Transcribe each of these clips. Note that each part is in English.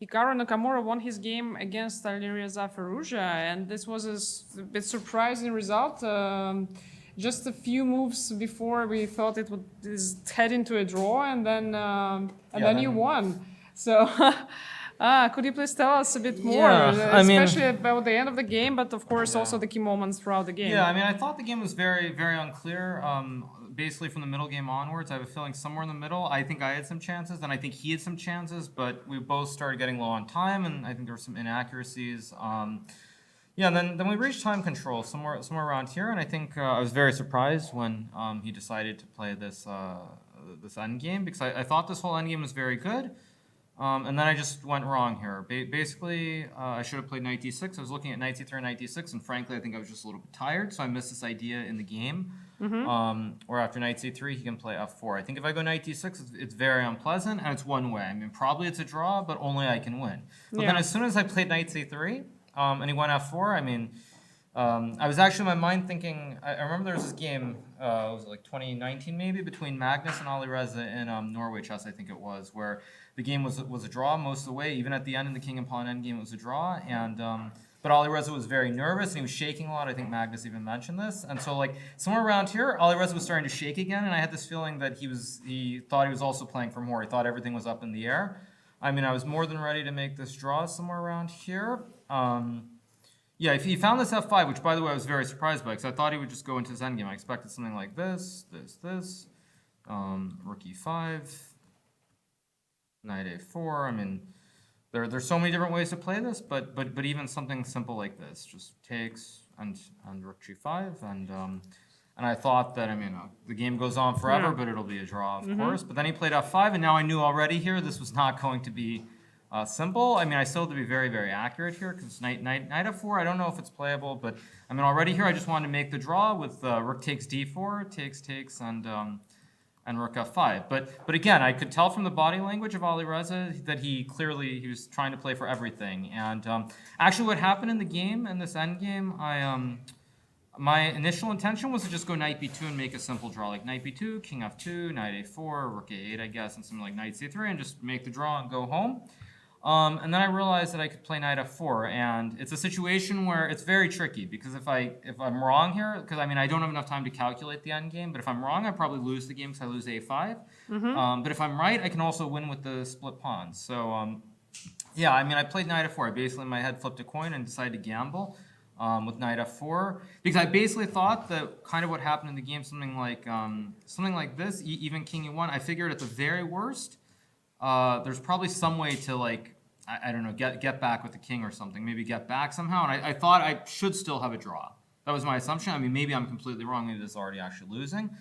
Hikaru Nakamura won his game against Alireza Firouzja, and this was a bit surprising result. Just a few moves before, we thought it would head into a draw, and then you won. So, could you please tell us a bit more, especially about the end of the game, but of course also the key moments throughout the game? Yeah, I mean, I thought the game was very, very unclear. Basically, from the middle game onwards, I have a feeling somewhere in the middle, I think I had some chances, and I think he had some chances, but we both started getting low on time, and I think there were some inaccuracies. Yeah, and then we reached time control somewhere around here, and I think I was very surprised when he decided to play this endgame, because I thought this whole endgame was very good. And then I just went wrong here. Basically, I should have played knight d6. I was looking at knight c3 and knight d6, and frankly, I think I was just a little bit tired, so I missed this idea in the game. Or after knight c3, he can play f4. I think if I go knight d6, it's very unpleasant, and it's one way. I mean, probably it's a draw, but only I can win. But then as soon as I played knight c3, and he went f4, I mean, I was actually in my mind thinking, I remember there was this game, was it like 2019 maybe, between Magnus and Alireza in Norway chess, I think it was, where the game was a draw most of the way. Even at the end in the king and pawn endgame, it was a draw. And but Alireza was very nervous and he was shaking a lot. I think Magnus even mentioned this. And so like somewhere around here, Alireza was starting to shake again, and I had this feeling that he thought he was also playing for more. He thought everything was up in the air. I mean, I was more than ready to make this draw somewhere around here. Yeah, if he found this f5, which by the way I was very surprised by, because I thought he would just go into his endgame. I expected something like this, rook e5, knight a4. I mean, there's so many different ways to play this, but even something simple like this just takes and rook g5, and I thought that, I mean, the game goes on forever, but it'll be a draw, of course. But then he played f5, and now I knew already here this was not going to be simple. I mean, I still have to be very, very accurate here, because knight f4, I don't know if it's playable, but I mean, already here I just wanted to make the draw with rook takes d4, takes, and rook f5. But again, I could tell from the body language of Alireza that he was trying to play for everything. And actually, what happened in the game, in this endgame, my initial intention was to just go knight b2 and make a simple draw, like knight b2, king f2, knight a4, rook a8, I guess, and something like knight c3, and just make the draw and go home. And then I realized that I could play knight f4, and it's a situation where it's very tricky, because if I'm wrong here, because I mean I don't have enough time to calculate the endgame, but if I'm wrong I probably lose the game because I lose a5. But if I'm right, I can also win with the split pawns. So yeah, I mean I played knight f4. I basically in my head flipped a coin and decided to gamble with knight f4, because I basically thought that kind of what happened in the game, something like this, even king e1. I figured at the very worst, there's probably some way to, like, I don't know, get back with the king or something, maybe get back somehow. And I thought I should still have a draw. That was my assumption. I mean, maybe I'm completely wrong. Maybe this is already actually losing.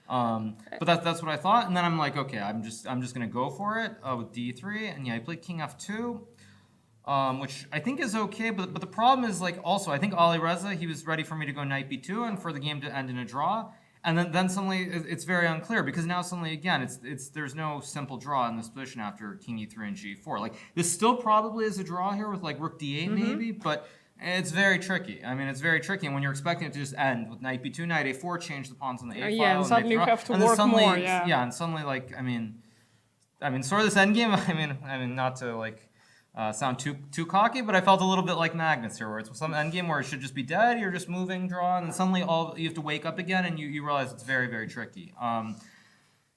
But that's what I thought. And then I'm like, okay, I'm just gonna go for it with d3. And yeah, I played king f2, which I think is okay. But the problem is, like, also I think Alireza, he was ready for me to go knight b2 and for the game to end in a draw. And then suddenly it's very unclear, because now suddenly again there's no simple draw in this position after king e3 and g4. Like, this still probably is a draw here with like rook d8 maybe, but it's very tricky. I mean, it's very tricky, and when you're expecting it to just end with knight b2, knight a4, change the pawns on the a file, Yeah, and suddenly you have to work more. Yeah, and suddenly, like, I mean, sort of this endgame. I mean, not to like sound too cocky, but I felt a little bit like Magnus here, where it's some endgame where it should just be dead, you're just moving, draw, and then suddenly you have to wake up again, and you realize it's very, very tricky.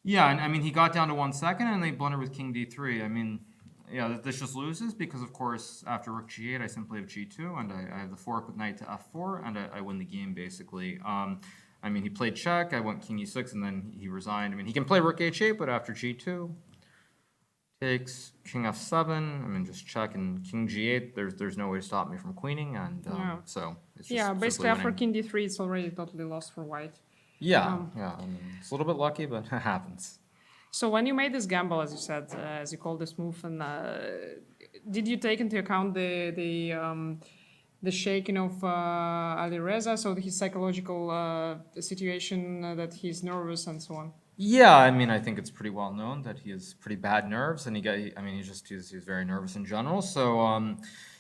Yeah, and I mean, he got down to 1 second, and they blundered with king d3. I mean, yeah, this just loses, because of course after rook g8, I simply have g2, and I have the fork with knight to f4, and I win the game basically. I mean, he played check, I went king e6, and then he resigned. I mean, he can play rook h8, but after g2, takes, king f7, I mean, just check, and king g8, there's no way to stop me from queening, and so it's just basically after king d3, it's already totally lost for white. Yeah, I mean, it's a little bit lucky, but it happens. So when you made this gamble, as you said, as you called this move, and did you take into account the shaking of Alireza, so his psychological situation, that he's nervous and so on? Yeah, I mean, I think it's pretty well known that he has pretty bad nerves, and he's very nervous in general. So,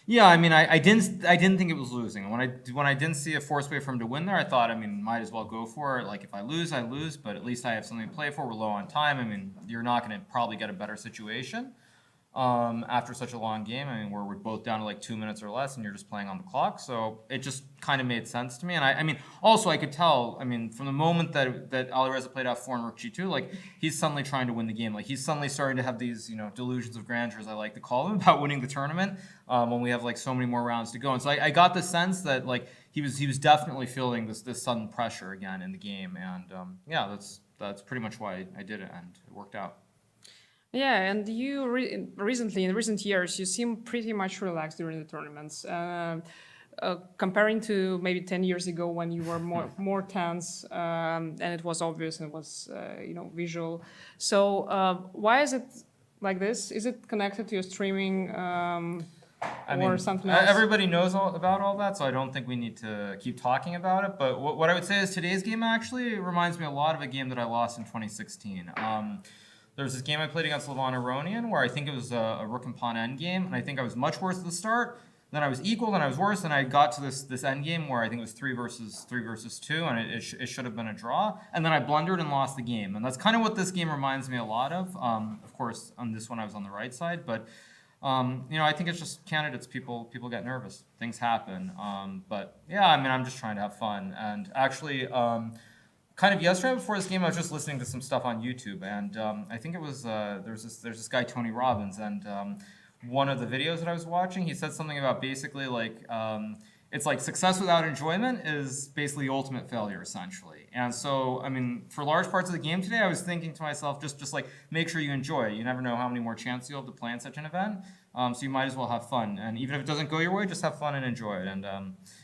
yeah, I mean, I didn't think it was losing. When I didn't see a forced way for him to win there, I thought, I mean, might as well go for it. Like, if I lose, I lose, but at least I have something to play for. We're low on time. I mean, you're not going to probably get a better situation. after such a long game. I mean, where we're both down to like 2 minutes or less, and you're just playing on the clock. So it just kind of made sense to me. And I mean, also I could tell. I mean, from the moment that Alireza played F4 and Rook G2, like he's suddenly trying to win the game. Like he's suddenly starting to have these, delusions of grandeur, as I like to call them, about winning the tournament when we have like so many more rounds to go. And so I got the sense that like he was definitely feeling this sudden pressure again in the game. And yeah, that's pretty much why I did it, and it worked out. Yeah, and you recently, in recent years, you seem pretty much relaxed during the tournaments, comparing to maybe 10 years ago when you were more tense, and it was obvious and it was visual. So why is it like this? Is it connected to your streaming or something else? Everybody knows about all that, so I don't think we need to keep talking about it. But what I would say is today's game actually reminds me a lot of a game that I lost in 2016. There was this game I played against Levon Aronian where I think it was a rook and pawn endgame, and I think I was much worse at the start. Then I was equal, then I was worse, and I got to this endgame where I think it was 3 versus 2, and it should have been a draw. And then I blundered and lost the game, and that's kind of what this game reminds me a lot of. Of course, on this one I was on the right side, but I think it's just candidates. People get nervous. Things happen. But yeah, I mean, I'm just trying to have fun, and actually. Kind of yesterday before this game, I was just listening to some stuff on YouTube, and I think it was there's this guy Tony Robbins, and one of the videos that I was watching, he said something about basically like it's like success without enjoyment is basically ultimate failure essentially. And so I mean, for large parts of the game today, I was thinking to myself, just like make sure you enjoy it. You never know how many more chances you'll have to play in such an event, so you might as well have fun. And even if it doesn't go your way, just have fun and enjoy it. And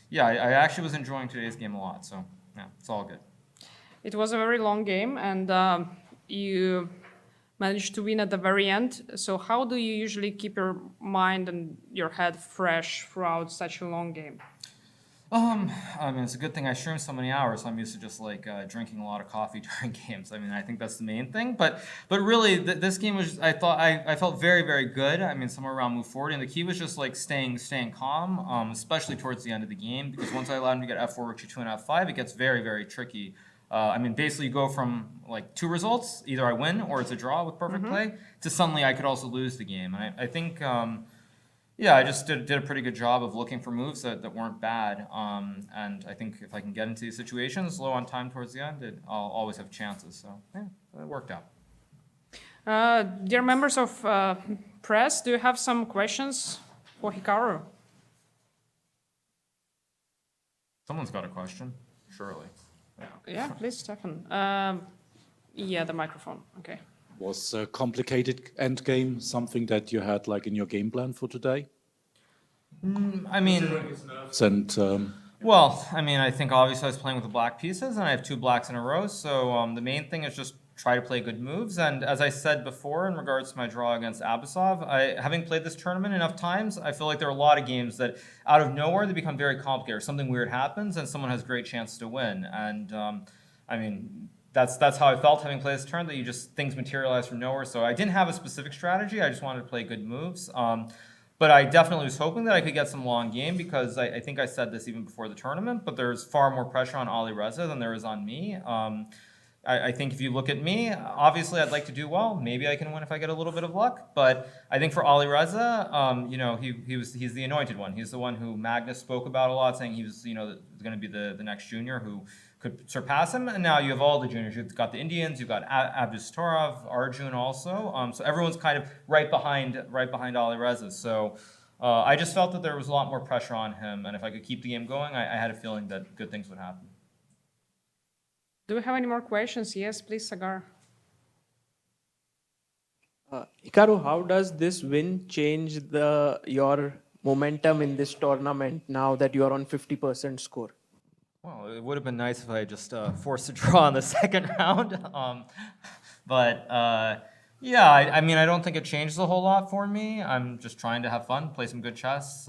yeah, I actually was enjoying today's game a lot. So yeah, it's all good. It was a very long game, and you managed to win at the very end. So how do you usually keep your mind and your head fresh throughout such a long game? I mean, it's a good thing I stream so many hours. I'm used to just like drinking a lot of coffee during games. I mean, I think that's the main thing. But really, this game was. I felt very, very good. I mean, somewhere around move 40, and the key was just like staying calm, especially towards the end of the game, because once I allowed him to get F4, Rook G2, and F5, it gets very, very tricky. I mean, basically, you go from like 2 results, either I win or it's a draw with perfect play, to suddenly I could also lose the game. And I think, yeah, I just did a pretty good job of looking for moves that weren't bad. And I think if I can get into these situations low on time towards the end, I'll always have chances. So yeah, it worked out. Dear members of press, do you have some questions for Hikaru? Someone's got a question, surely. Yeah, please, Stefan. Yeah, the microphone. Okay. Was a complicated endgame something that you had like in your game plan for today? I mean, well, I mean, I think obviously I was playing with the black pieces, and I have 2 blacks in a row. So the main thing is just try to play good moves. And as I said before, in regards to my draw against Abasov, having played this tournament enough times, I feel like there are a lot of games that out of nowhere they become very complicated. Or something weird happens, and someone has a great chance to win. And I mean, that's how I felt having played this turn. That things materialize from nowhere. So I didn't have a specific strategy. I just wanted to play good moves. But I definitely was hoping that I could get some long game, because I think I said this even before the tournament, but there's far more pressure on Alireza than there is on me. I think if you look at me, obviously I'd like to do well. Maybe I can win if I get a little bit of luck. But I think for Alireza, he's the anointed one. He's the one who Magnus spoke about a lot, saying he was going to be the next junior who could surpass him. And now you have all the juniors. You've got the Indians, you've got Abdustorov, Arjun also. So everyone's kind of right behind Alireza. So I just felt that there was a lot more pressure on him, and if I could keep the game going, I had a feeling that good things would happen. Do we have any more questions? Yes, please, Sagar. Hikaru, how does this win change your momentum in this tournament now that you are on 50% score? Well, it would have been nice if I just forced a draw in the second round. Yeah, I mean, I don't think it changes a whole lot for me. I'm just trying to have fun, play some good chess.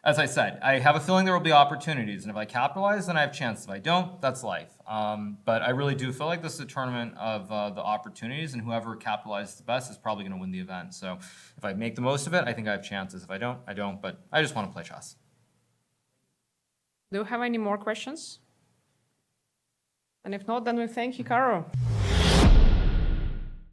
As I said, I have a feeling there will be opportunities, and if I capitalize, then I have chances. If I don't, that's life. But I really do feel like this is a tournament of the opportunities, and whoever capitalizes the best is probably going to win the event. So if I make the most of it, I think I have chances. If I don't, I don't. But I just want to play chess. Do you have any more questions? And if not, then we thank Hikaru.